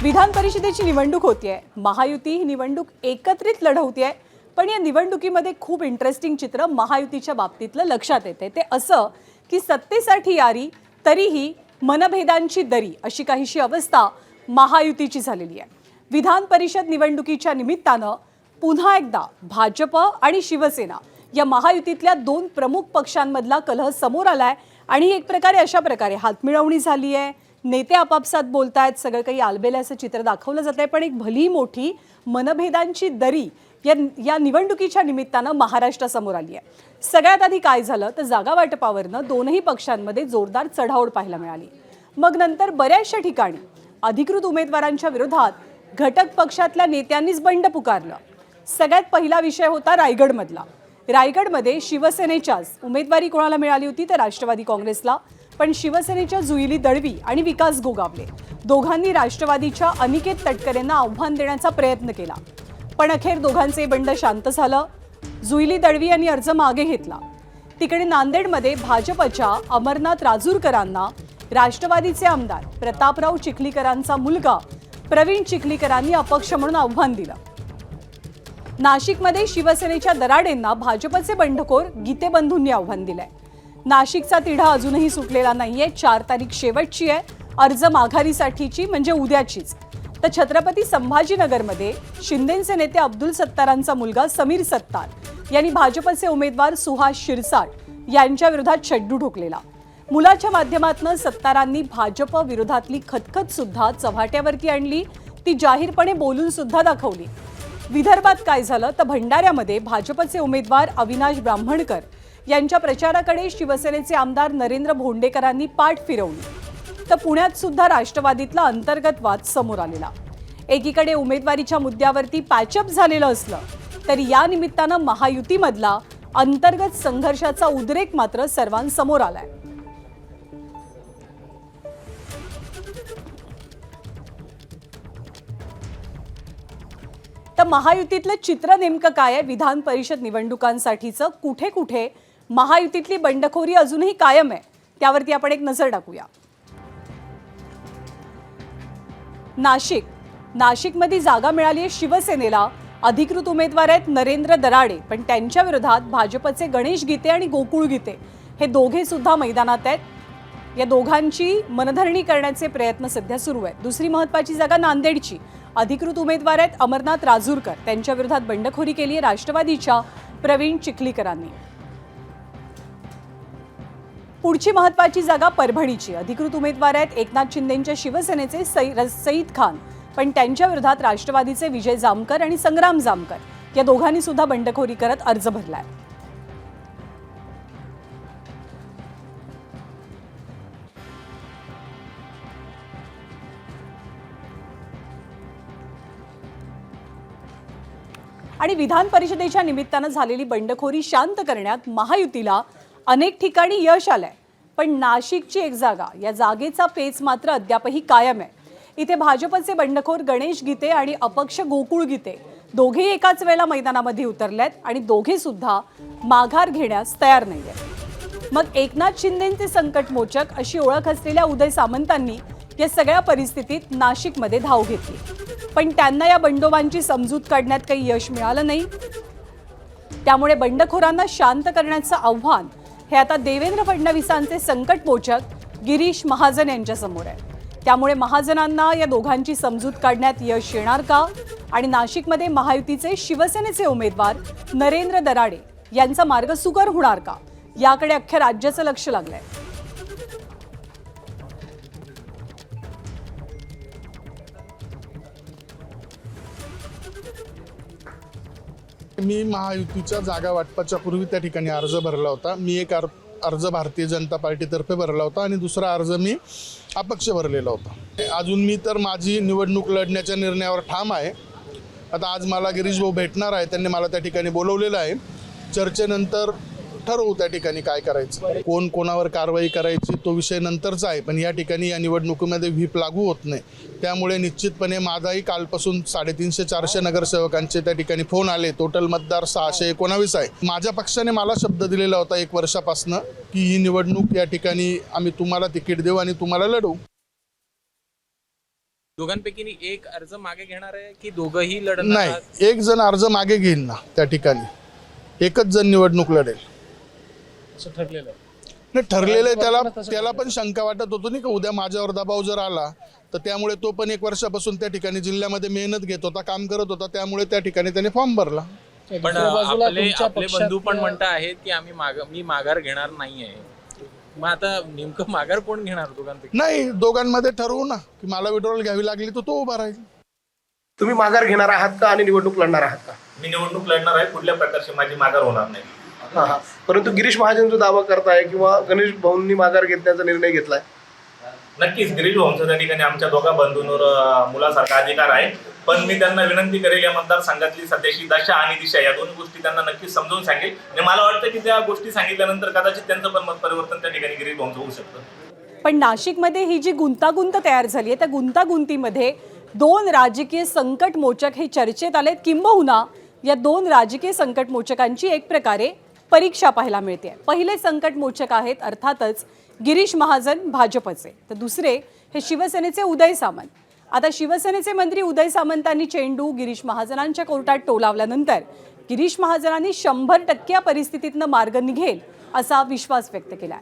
विधान परिषदेची निवडणूक होतीये। महायुती ही निवडणूक एकत्रित लढवतीये, पण या निवडणुकीमध्ये खूप इंटरेस्टिंग चित्र महायुतीच्या बाबतीतलं लक्षात येते। ते असं की सत्तेसाठी यारी तरीही मनभेदांची दरी अशी काहीशी अवस्था महायुतीची झालेली आहे। विधान परिषद निवडणुकीच्या निमित्तानं पुन्हा एकदा भाजप आणि शिवसेना या महायुतीतल्या दोन प्रमुख पक्षांमधला कलह समोर आलाय आणि एक प्रकारे अशा प्रकारे हातमिळवणी झाली आहे। नेते आपापसात बोलतायत, सगळं काही आलबेल्याचं चित्र दाखवलं जातंय, पण एक भली मोठी मनभेदांची दरी या निवडणुकीच्या निमित्तानं महाराष्ट्रासमोर आली आहे। सगळ्यात आधी काय झालं तर जागा वाटपावरनं दोनही पक्षांमध्ये जोरदार चढाओढ पाहायला मिळाली। मग नंतर बऱ्याचशा ठिकाणी अधिकृत उमेदवारांच्या विरोधात घटक पक्षातल्या नेत्यांनीच बंड पुकारलं। सगळ्यात पहिला विषय होता रायगडमधला। रायगडमध्ये शिवसेनेच्याच उमेदवारी कोणाला मिळाली होती तर राष्ट्रवादी काँग्रेसला, पण शिवसेनेच्या जुईली दळवी आणि विकास गोगावले दोघांनी राष्ट्रवादीच्या अनिकेत तटकरेंना आव्हान देण्याचा प्रयत्न केला, पण अखेर दोघांचे बंड शांत झालं। जुईली दळवी यांनी अर्ज मागे घेतला। तिकडे नांदेडमध्ये भाजपच्या अमरनाथ राजूरकरांना राष्ट्रवादीचे आमदार प्रतापराव चिखलीकरांचा मुलगा प्रवीण चिखलीकरांनी अपक्ष म्हणून आव्हान दिलं। नाशिकमध्ये शिवसेनेच्या दराडेंना भाजपचे बंडखोर गीते बंधूंनी आव्हान दिलंय। नाशिकचा तिढा अजूनही सुटलेला नाहीये। 4 तारीख शेवटची आहे अर्ज माघारीसाठीची, म्हणजे उद्याचीच। तर छत्रपती संभाजीनगरमध्ये शिंदेचे नेते अब्दुल सत्तारांचा मुलगा समीर सत्तार यांनी भाजपचे उमेदवार सुहास शिरसाट यांच्या विरोधात शड्डू ठोकलेला। मुलाच्या माध्यमातून सत्तारांनी भाजप विरोधातली खतखत सुद्धा चव्हाट्यावरती आणली, ती जाहीरपणे बोलून सुद्धा दाखवली। विदर्भात काय झालं तर भंडाऱ्यामध्ये भाजपचे उमेदवार अविनाश ब्राह्मणकर यांच्या प्रचाराकडे शिवसेनेचे आमदार नरेंद्र भोंडेकरांनी पाठ फिरवली। तर पुण्यात सुद्धा राष्ट्रवादीतला अंतर्गत वाद समोर आलेला। एकीकडे उमेदवारीच्या मुद्द्यावरती पॅचअप झालेलं असलं तरी या निमित्तानं महायुतीमधला अंतर्गत संघर्षाचा उद्रेक मात्र सर्वांसमोर आलाय। तर महायुतीतलं चित्र नेमकं काय आहे विधान परिषद निवडणुकांसाठीचं, कुठे कुठे महायुतीतली बंडखोरी अजूनही कायम आहे, त्यावरती आपण एक नजर टाकूया। नाशिकमध्ये जागा मिळाली आहे शिवसेनेला। अधिकृत उमेदवार आहेत नरेंद्र दराडे, पण त्यांच्या विरोधात भाजपचे गणेश गीते आणि गोकुळ गीते हे दोघे सुद्धा मैदानात आहेत। या दोघांची मनधरणी करण्याचे प्रयत्न सध्या सुरू आहेत। दुसरी महत्त्वाची जागा नांदेडची। अधिकृत उमेदवार आहेत अमरनाथ राजूरकर, त्यांच्या विरोधात बंडखोरी केली आहे राष्ट्रवादीच्या प्रवीण चिखलीकरांनी। पुढची महत्त्वाची जागा परभणीची। अधिकृत उमेदवार आहेत एकनाथ शिंदेंच्या शिवसेनेचे सईद खान, पण त्यांच्या विरोधात राष्ट्रवादीचे विजय जामकर आणि संग्राम जामकर या दोघांनी सुद्धा बंडखोरी करत अर्ज भरलाय। आणि विधान परिषदेच्या निमित्तानं झालेली बंडखोरी शांत करण्यात महायुतीला अनेक ठिकाणी यश आलंय, पण नाशिकची एक जागा, या जागेचा पेच मात्र अद्यापही कायम आहे। इथे भाजपचे बंडखोर गणेश गीते आणि अपक्ष गोकुळ गीते दोघेही एकाच वेळेला मैदानामध्ये उतरलेत आणि दोघे सुद्धा माघार घेण्यास तयार नाहीये। मग एकनाथ शिंदेंचे संकटमोचक अशी ओळख असलेल्या उदय सामंतांनी या सगळ्या परिस्थितीत नाशिकमध्ये धाव घेतली, पण त्यांना या बंडोबांची समजूत काढण्यात काही यश मिळालं नाही। त्यामुळे बंडखोरांना शांत करण्याचं आव्हान हे आता देवेंद्र फडणवीसांचे संकटमोचक गिरीश महाजन यांच्या समोर आहे। त्यामुळे महाजनांना या दोघांची समजूत काढण्यात यश येणार का, आणि नाशिकमध्ये महायुतीचे शिवसेनेचे उमेदवार नरेंद्र दराडे यांचा मार्ग सुकर होणार का, याकडे अख्ख्या राज्याचं लक्ष लागलंय। मी महायुतीच्या जागा वाटपाच्या पूर्वी त्या ठिकाणी अर्ज भरला होता। मी एक अर्ज भारतीय जनता पार्टीतर्फे भरला होता आणि दुसरा अर्ज मी अपक्ष भरलेला होता। अजून मी तर माझी निवडणूक लढण्याच्या निर्णयावर ठाम आहे। आता आज मला गिरीश भाऊ भेटणार आहे, त्यांनी मला त्या ठिकाणी बोलवलेलं आहे। चर्चेनंतर ठरवू त्या ठिकाणी काय करायचं, कोण कोणावर कारवाई करायची तो विषय नंतरचा आहे, पण या ठिकाणी या निवडणुकीमध्ये व्हीप लागू होत नाही। त्यामुळे निश्चितपणे माझाही कालपासून 350-400 नगरसेवकांचे त्या ठिकाणी फोन आले। टोटल मतदार 619 आहे। माझ्या पक्षाने मला शब्द दिलेला होता 1 वर्षापासून की ही निवडणूक या ठिकाणी आम्ही तुम्हाला तिकीट देऊ आणि तुम्हाला लढवू। दोघांपैकी एक अर्ज मागे घेणार आहे की दोघंही लढणार नाही, आहात? एक जण अर्ज मागे घेईन ना त्या ठिकाणी, एकच जण निवडणूक लढेल. असं ठरलेलं आहे. नाही ठरलेलं आहे, त्याला पण शंका वाटत होतो नाही का उद्या माझ्यावर दबाव जर आला तर त्यामुळे तो पण 1 वर्षापासून त्या ठिकाणी जिल्ह्यामध्ये मेहनत घेत होता, काम करत होता, त्यामुळे त्या ठिकाणी त्याने फॉर्म भरला. पण आपले बंधू पण म्हणत आहेत की मी माघार घेणार नाहीये. मग आता नेमकं माघार कोण घेणार दोघांपैकी? नाही, दोघांमध्ये ठरवू ना की मला विड्रॉल घ्यावी लागली तर तो उभा राहील. तुम्ही माघार घेणार आहात का आणि निवडणूक लढणार आहात का? मी निवडणूक लढणार आहे. कुठल्या प्रकारची माझी माघार होणार नाही. हा. परंतु गिरीश महाजन जो दावा करताय किंवा गणेश भाऊंनी माघार घेण्याचा निर्णय घेतलाय. नक्कीच गिरीश भाऊंचा त्या ठिकाणी आमच्या दोघा बंधूंवर मुलासारखा अधिकार आहे. पण मी त्यांना विनंती करेल, या मतदारसंघातली सध्याची दशा आणि दिशा या दोन गोष्टी त्यांना नक्कीच समजावून सांगेल. आणि मला वाटतं की त्या गोष्टी सांगितल्यानंतर कदाचित त्यांचं पण मत परिवर्तन त्या ठिकाणी गिरीश भाऊंचं होऊ शकतं. पण नाशिकमध्ये ही जी गुंतागुंत तयार झाली आहे त्या गुंतागुंतीमध्ये 2 राजकीय संकटमोचक हे चर्चेत आलेत, किंबहुना या 2 राजकीय संकटमोचकांची एक प्रकारे परीक्षा पाहायला मिळते. पहिले संकटमोचक आहेत अर्थातच गिरीश महाजन भाजपचे, तर दुसरे हे शिवसेनेचे उदय सामंत. आता शिवसेनेचे मंत्री उदय सामंतांनी चेंडू गिरीश महाजनांच्या कोर्टात टोलावल्यानंतर गिरीश महाजनांनी 100% या परिस्थितीतनं मार्ग निघेल असा विश्वास व्यक्त केला.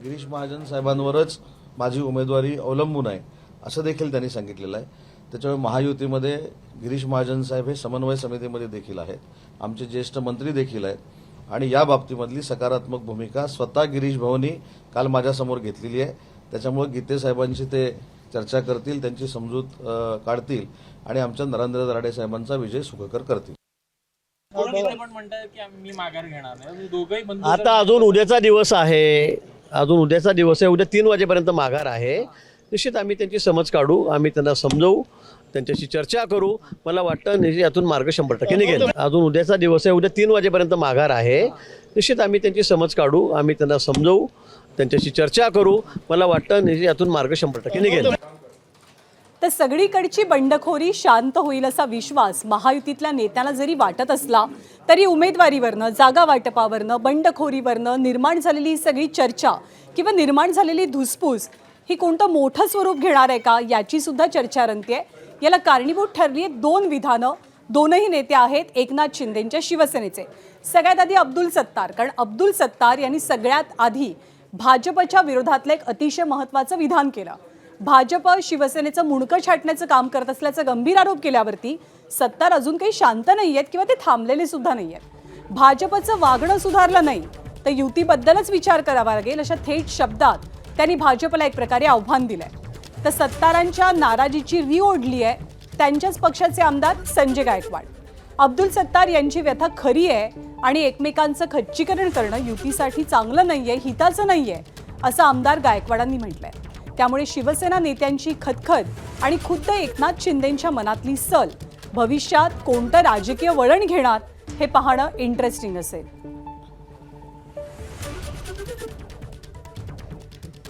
गिरीश महाजन साहेबांवरच माझी उमेदवारी अवलंबून आहे असं देखील त्यांनी सांगितलेलं आहे. त्याच्यामुळे महायुतीमध्ये गिरीश महाजन साहेब हे समन्वय समितीमध्ये देखील आहेत, आमचे ज्येष्ठ मंत्री देखील आहेत आणि या बाबतीमधली सकारात्मक भूमिका स्वतः गिरीश भाऊंनी काल माझ्यासमोर घेतलेली आहे. त्याच्यामुळे गीते साहेबांशी ते चर्चा करतील, त्यांची समजूत काढतील आणि आमच्या नरेंद्र दराडे साहेबांचा विजय सुखकर करतील. पण म्हणतात की मी माघार घेणार नाही. दोघंही बंधू आता अजून उद्याचा दिवस आहे, उद्या 3 वाजेपर्यंत माघार आहे. निश्चित आम्ही त्यांची समज काढू, आम्ही त्यांना समजवू, त्यांच्याशी चर्चा करू. मला वाटतं यातून मार्ग 100% निघेल. अजून उद्याचा दिवस आहे, उद्या 3 वाजेपर्यंत माघार आहे. निश्चित आम्ही त्यांची समज काढू, आम्ही त्यांना समजवू, त्यांच्याशी चर्चा करू. मला वाटतं यातून मार्ग 100% निघेल. तर सगळीकडची बंडखोरी शांत होईल असा विश्वास महायुतीतल्या नेत्यांना जरी वाटत असला तरी उमेदवारीवरनं, जागा वाटपावरनं, बंडखोरीवरनं निर्माण झालेली सगळी चर्चा किंवा निर्माण झालेली धुसफूस ही कोणतं मोठं स्वरूप घेणार आहे का याची सुद्धा चर्चा रंगतेय. याला कारणीभूत ठरली आहेत 2 विधानं. दोनही नेते आहेत एकनाथ शिंदेंच्या शिवसेनेचे. सगळ्यात आधी अब्दुल सत्तार, कारण अब्दुल सत्तार यांनी सगळ्यात आधी भाजपच्या विरोधातलं एक अतिशय महत्त्वाचं विधान केलं. भाजप शिवसेनेचं मुंडकं छाटण्याचं काम करत असल्याचा गंभीर आरोप केल्यावरती सत्तार अजून काही शांत नाही आहेत किंवा ते थांबलेले सुद्धा नाही आहेत. भाजपचं वागणं सुधारलं नाही तर युतीबद्दलच विचार करावा लागेल अशा थेट शब्दात त्यांनी भाजपला एक प्रकारे आव्हान दिलंय. तर सत्तारांच्या नाराजीची री ओढली आहे त्यांच्याच पक्षाचे आमदार संजय गायकवाड. अब्दुल सत्तार यांची व्यथा खरी आहे आणि एकमेकांचं खच्चीकरण करणं युतीसाठी चांगलं नाहीये, हिताचं नाहीये असं आमदार गायकवाडांनी म्हटलंय. त्यामुळे शिवसेना नेत्यांची खतखत आणि खुद्द एकनाथ शिंदेंच्या मनातली सल भविष्यात कोणतं राजकीय वळण घेणार हे पाहणं इंटरेस्टिंग असेल.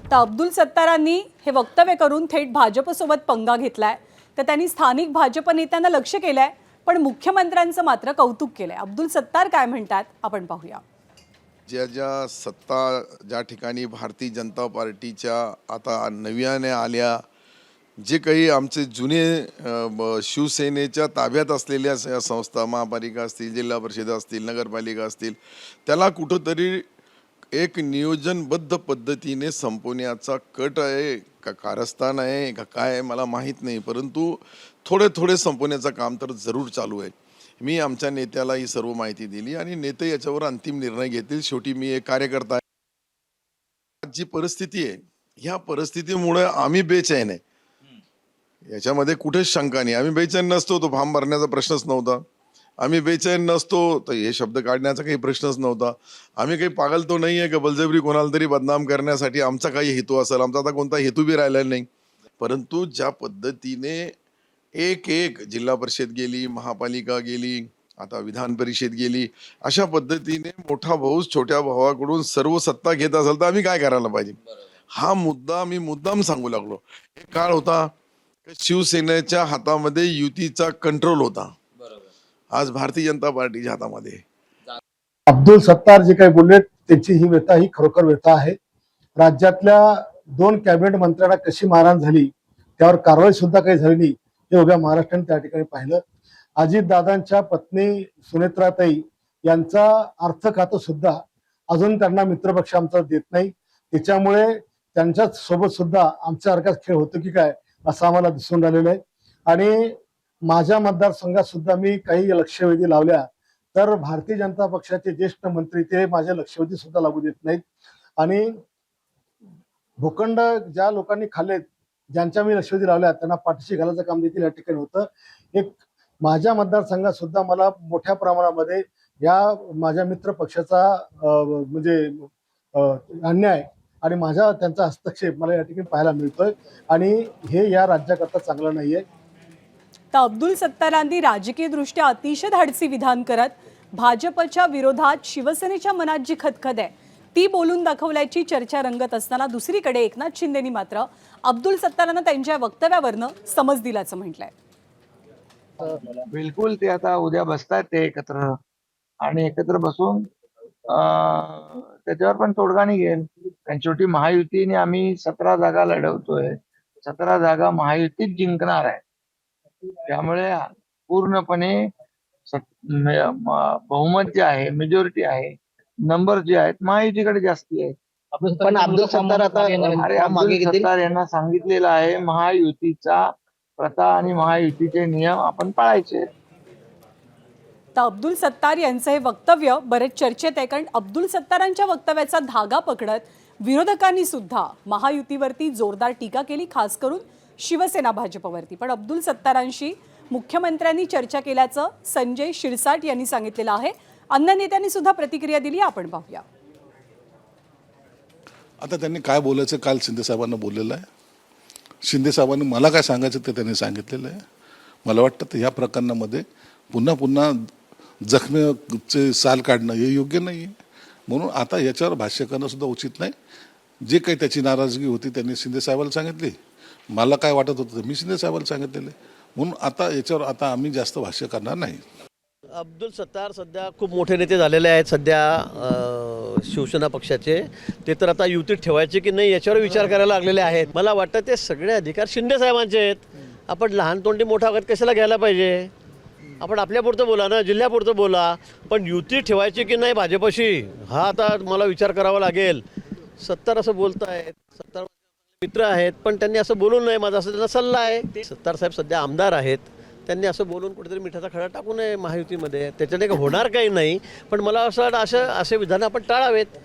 तर अब्दुल सत्तारांनी हे वक्तव्य करून थेट भाजपसोबत पंगा घेतलाय. तर त्यांनी स्थानिक भाजप नेत्यांना लक्ष केलंय पण मुख्यमंत्र्यांचं मात्र कौतुक केलंय. अब्दुल सत्तार काय म्हणतात आपण पाहूया. ज्या सत्ता ज्या ठिकाणी भारतीय जनता पार्टीच्या आता नव्याने आल्या, जे काही आमचे जुने शिवसेनेच्या ताब्यात असलेल्या संस्था, महापालिका असतील, जिल्हा परिषद असतील, नगरपालिका असतील, त्याला कुठंतरी एक नियोजनबद्ध पद्धतीने संपवण्याचा कट आहे का कारस्थान आहे का काय आहे मला माहीत नाही, परंतु थोडे संपवण्याचं काम तर जरूर चालू आहे. मी आमच्या नेत्याला ही सर्व माहिती दिली आणि नेते याच्यावर अंतिम निर्णय घेतील. शेवटी मी एक कार्यकर्ता आहे. जी परिस्थिती आहे ह्या परिस्थितीमुळे आम्ही बेचैन आहे, याच्यामध्ये कुठेच शंका नाही. आम्ही बेचैन नसतो तो फॉर्म भरण्याचा प्रश्नच नव्हता. आम्ही बेचैन नसतो तर हे शब्द काढण्याचा काही प्रश्नच नव्हता. आम्ही काही पागल तो नाही आहे का बलजबरी कोणाला तरी बदनाम करण्यासाठी आमचा काही हेतू असेल. आमचा आता कोणता हेतू बी राहिला नाही. परंतु ज्या पद्धतीने एक जिल्हा परिषद गेली, महापालिका गेली, आता विधान परिषद गेली, अशा पद्धतीने मोठा भाऊ छोट्या भावाकडून सर्व सत्ता घेत असेल तर आम्ही काय करायला पाहिजे हा मुद्दा मी मुद्दाम सांगू लागलो. एक काळ होता शिवसेनेच्या हातामध्ये युतीचा कंट्रोल होता, आज भारतीय जनता पार्टीच्या हातामध्ये. अब्दुल सत्तार जे काही बोलले त्याची ही व्यथा ही खरोखर व्यथा आहे. राज्यातल्या 2 कॅबिनेट मंत्र्यांना कशी मारहाण झाली त्यावर कारवाई सुद्धा काही झाली नाही हे उभ्या महाराष्ट्राने त्या ठिकाणी पाहिलं. अजितदादांच्या पत्नी सुनेत्राताई यांचा अर्थ खातं सुद्धा अजून त्यांना मित्रपक्ष आमचा देत नाही. त्याच्यामुळे त्यांच्या सोबत सुद्धा आमच्यासारखाच खेळ होतो की काय असं आम्हाला दिसून राहिलेलं आहे. आणि माझ्या मतदारसंघात सुद्धा मी काही लक्षवेधी लावल्या तर भारतीय जनता पक्षाचे ज्येष्ठ मंत्री ते माझ्या लक्षवेधी सुद्धा लागू देत नाहीत. आणि भूखंड ज्या लोकांनी खाल्लेत, ज्यांच्या मी लक्षवेधी लावल्या त्यांना पाठीशी घालायचं काम देखील या ठिकाणी होतं. एक माझ्या मतदारसंघात सुद्धा मला मोठ्या प्रमाणामध्ये या माझ्या मित्र पक्षाचा म्हणजे अन्याय आणि माझा त्यांचा हस्तक्षेप मला या ठिकाणी पाहायला मिळतोय आणि हे या राज्याकरता चांगलं नाहीये. तर अब्दुल सत्तारांनी राजकीयदृष्ट्या अतिशय धाडसी विधान करत भाजपच्या विरोधात शिवसेनेच्या मनात जी खदखद आहे ती बोलून दाखवल्याची चर्चा रंगत असताना दुसरीकडे एकनाथ शिंदेनी मात्र अब्दुल सत्तारांना त्यांच्या वक्तव्यावरनं समज दिल्याचं म्हटलंय. बिलकुल ते आता उद्या बसतात ते एकत्र आणि एकत्र बसून त्याच्यावर पण तोडगा निघेल. कारण शेवटी महायुतीने आम्ही 17 जागा लढवतोय, 17 जागा महायुतीच जिंकणार आहे. त्यामुळे पूर्णपणे बहुमत जे आहे, मेजॉरिटी आहे, नंबर जे आहेत महायुतीकडे जास्ती आहेत. पण अब्दुल सत्तार आता अब्दुल सत्तार यांना सांगितलेलं आहे महायुतीचा प्रथा आणि महायुतीचे नियम आपण पाळायचे. तर अब्दुल सत्तार यांचं हे वक्तव्य बरेच चर्चेत आहे, कारण अब्दुल सत्तारांच्या वक्तव्याचा धागा पकडत विरोधकांनी सुद्धा महायुतीवरती जोरदार टीका केली, खास करून शिवसेना भाजपवरती. पण अब्दुल सत्तारांशी मुख्यमंत्र्यांनी चर्चा केल्याचं संजय शिरसाट यांनी सांगितलेलं आहे. अन्य नेत्यांनी सुद्धा प्रतिक्रिया दिली, आपण पाहूया. आता त्यांनी काय बोलायचं काल शिंदे साहेबांना बोललेलं आहे. शिंदे साहेबांनी मला काय सांगायचं ते त्यांनी सांगितलेलं आहे. मला वाटतं तर ह्या प्रकरणामध्ये पुन्हा जखमेचे साल काढणं हे योग्य नाही आहे. म्हणून आता याच्यावर भाष्य करणं सुद्धा उचित नाही. जे काही त्याची नाराजगी होती त्यांनी शिंदे साहेबाला सांगितली, मला काय वाटत होतं मी शिंदे साहेबाला सांगितलेलं आहे. म्हणून आता याच्यावर आता आम्ही जास्त भाष्य करणार नाही. अब्दुल सत्तार सध्या खूप मोठे नेते झालेले आहेत सध्या शिवसेना पक्षाचे. ते तर आता युतीत ठेवायचे की नाही याच्यावर विचार करायला लागलेले आहेत. मला वाटतं ते सगळे अधिकार शिंदे साहेबांचे आहेत. आपण लहान तोंडी मोठा वगैरे कशाला घ्यायला पाहिजे. आपण आपल्यापुरतं बोला ना, जिल्ह्यापुरतं बोला, पण युती ठेवायची की नाही भाजपशी हा आता मला विचार करावा लागेल. सत्तार असं बोलत आहेत, सत्तार मित्र आहेत, पण त्यांनी असं बोलू नये माझा असं त्यांना सल्ला आहे. सत्तार साहेब सध्या आमदार आहेत, त्यांनी असं बोलून कुठेतरी मिठाचा खडा टाकू नये महायुतीमध्ये. त्याच्याने होणार काही नाही, पण मला असं वाटतं असे विधान आपण टाळावेत.